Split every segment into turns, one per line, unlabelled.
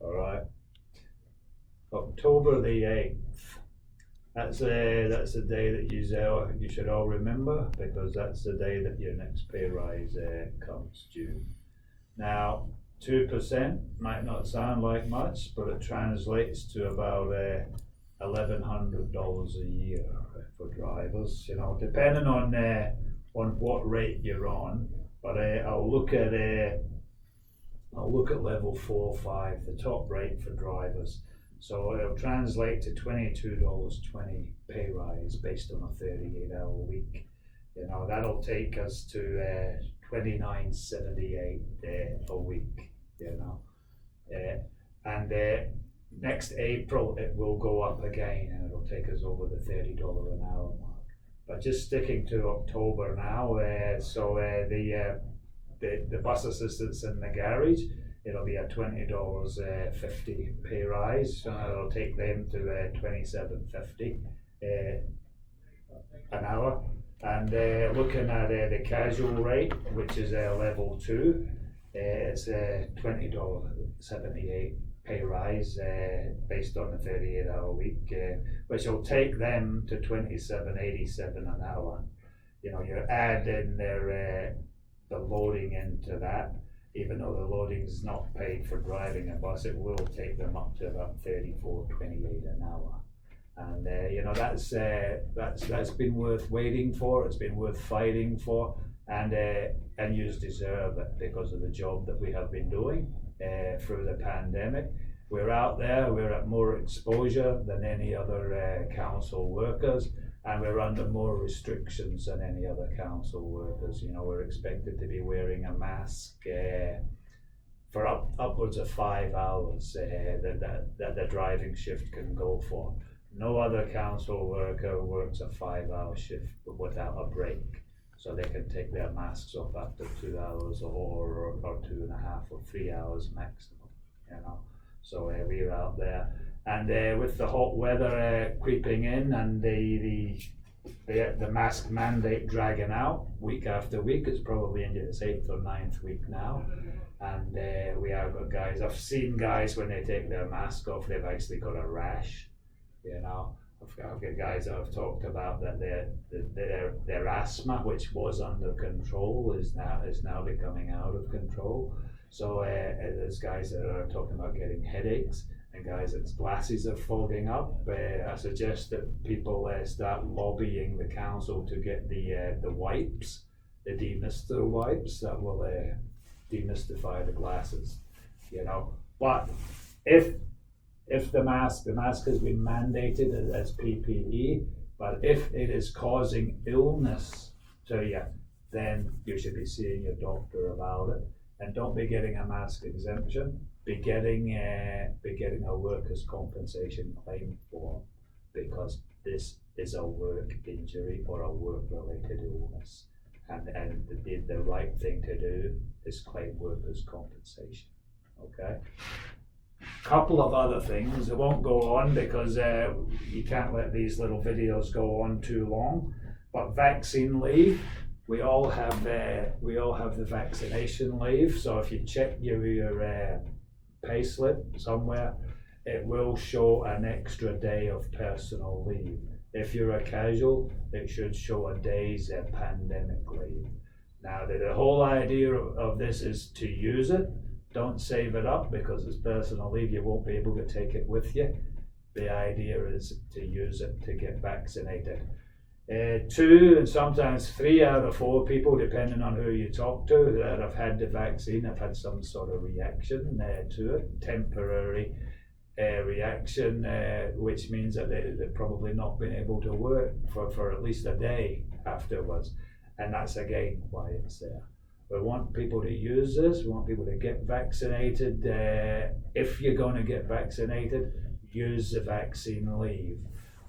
All right. October the 8th. That's the day that you should all remember, because that's the day that your next pay rise comes due. Now, 2% might not sound like much, but it translates to about $1,100 a year for drivers. You know, depending on what rate you're on. But I'll look at level 4 or 5, the top rate for drivers. So it'll translate to $22.20 pay rise based on a 38-hour week. You know, that'll take us to $29.78 a week. You know, and next April it will go up again, and it'll take us over the $30 an hour mark. But just sticking to October now, the bus assistants in the garage, it'll be a $20.50 pay rise, so it'll take them to $27.50 an hour. And looking at the casual rate, which is level 2, it's $20.78 pay rise based on the 38-hour week, which will take them to $27.87 an hour. You know, you're adding the loading into that. Even though the loading is not paid for driving a bus, it will take them up to about $34.28 an hour. And you know, that's been worth waiting for. It's been worth fighting for, and you deserve it because of the job that we have been doing through the pandemic. We're out there. We're at more exposure than any other council workers, and we're under more restrictions than any other council workers. You know, we're expected to be wearing a mask for upwards of 5 hours that the driving shift can go for. No other council worker works a 5-hour shift without a break, so they can take their masks off after 2 hours or 2.5 or 3 hours maximum. You know, so we're out there. And with the hot weather creeping in and the mask mandate dragging out week after week, it's probably into its 8th or 9th week now. And we have got guys, I've seen guys when they take their mask off, they've actually got a rash. You know, I've got guys that have talked about that their asthma, which was under control, is now becoming out of control. So there's guys that are talking about getting headaches, and guys that's glasses are fogging up. I suggest that people start lobbying the council to get the wipes, the demister wipes that will demystify the glasses. You know, but if the mask has been mandated as PPE, but if it is causing illness to you, then you should be seeing your doctor about it. And don't be getting a mask exemption. Be getting a workers' compensation claim form, because this is a work injury or a work-related illness, and the right thing to do is claim workers' compensation. Okay. Couple of other things. I won't go on because you can't let these little videos go on too long. But vaccine leave, we all have the vaccination leave. So if you check your pay slip somewhere, it will show an extra day of personal leave. If you're a casual, it should show a day's pandemic leave. Now, the whole idea of this is to use it. Don't save it up, because it's personal leave. You won't be able to take it with you. The idea is to use it to get vaccinated. 2 and sometimes 3 out of 4 people, depending on who you talk to, that have had the vaccine have had some sort of reaction to it, temporary reaction, which means that they've probably not been able to work for at least a day afterwards. And that's again why it's there. We want people to use this. We want people to get vaccinated. If you're going to get vaccinated, use the vaccine leave.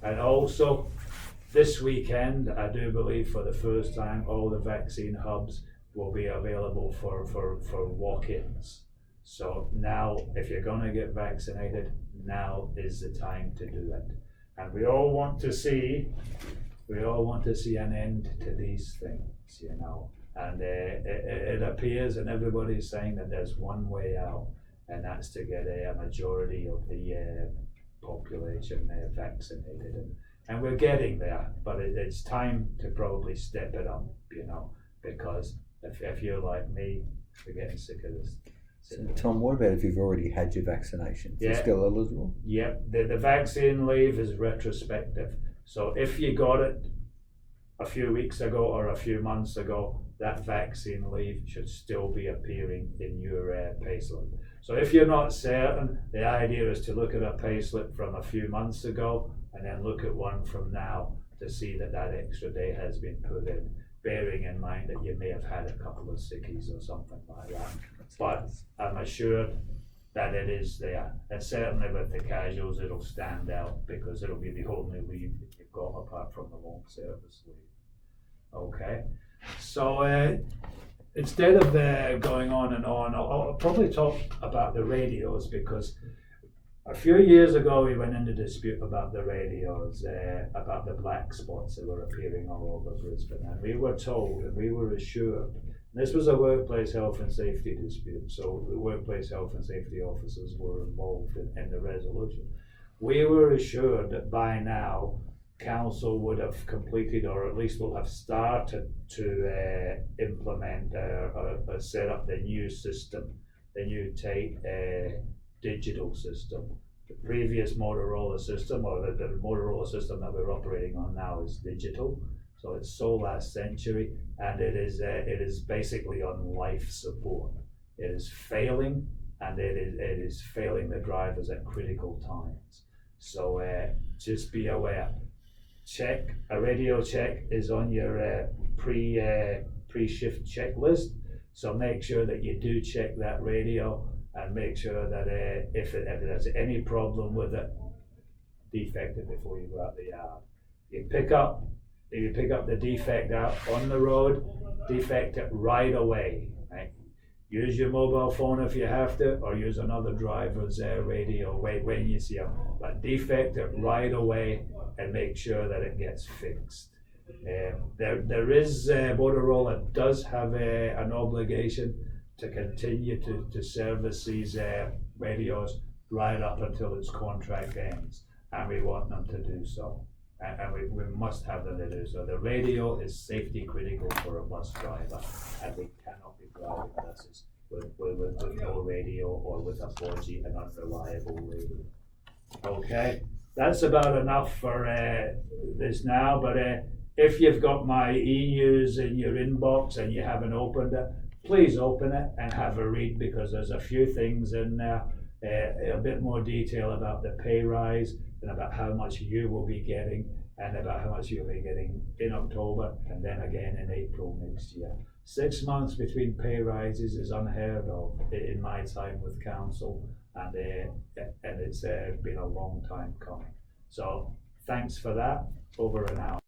And also, this weekend, I do believe for the first time, all the vaccine hubs will be available for walk-ins. So now, if you're going to get vaccinated, now is the time to do it. And we all want to see an end to these things, you know. And it appears, and everybody's saying that there's one way out, and that's to get a majority of the population vaccinated. And we're getting there, but it's time to probably step it up, because if you're like me, we're getting sick of this.
So, Tom, what about if you've already had your vaccination? You're still eligible?
Yep, the vaccine leave is retrospective. So if you got it a few weeks ago or a few months ago, that vaccine leave should still be appearing in your payslip. So if you're not certain, the idea is to look at a payslip from a few months ago and then look at one from now to see that extra day has been put in, bearing in mind that you may have had a couple of sickies or something like that. But I'm assured that it is there, and certainly with the casuals it'll stand out because it'll be the only leave that you've got apart from the long service leave. Okay, so instead of going on and on, I'll probably talk about the radios, because a few years ago we went into dispute about the radios, about the black spots that were appearing all over Brisbane, and we were told and we were assured, this was a workplace health and safety dispute, so the workplace health and safety officers were involved in the resolution. We were assured that by now Council would have completed, or at least will have started to implement or set up the new system, the new digital system. The previous Motorola system, or the Motorola system that we're operating on now, is digital. So it's so last century, and it is basically on life support. It is failing, and it is failing the drivers at critical times. So just be aware. A radio check is on your pre-shift checklist. So make sure that you do check that radio, and make sure that if there's any problem with it, defect it before you go out the yard. If you pick up the defect out on the road, defect it right away. Right? Use your mobile phone if you have to, or use another driver's radio when you see it. But defect it right away and make sure that it gets fixed. There is Motorola does have an obligation to continue to service these radios right up until its contract ends, and we want them to do so. And we must have them to do so. The radio is safety critical for a bus driver, and we cannot be driving buses with no radio or with a 4G and unreliable radio. Okay, that's about enough for this now, but if you've got my e-news in your inbox and you haven't opened it, please open it and have a read, because there's a few things in there, a bit more detail about the pay rise and about how much you will be getting, and about how much you'll be getting in October and then again in April next year. 6 months between pay rises is unheard of in my time with council, and it's been a long time coming. So thanks for that. Over and out.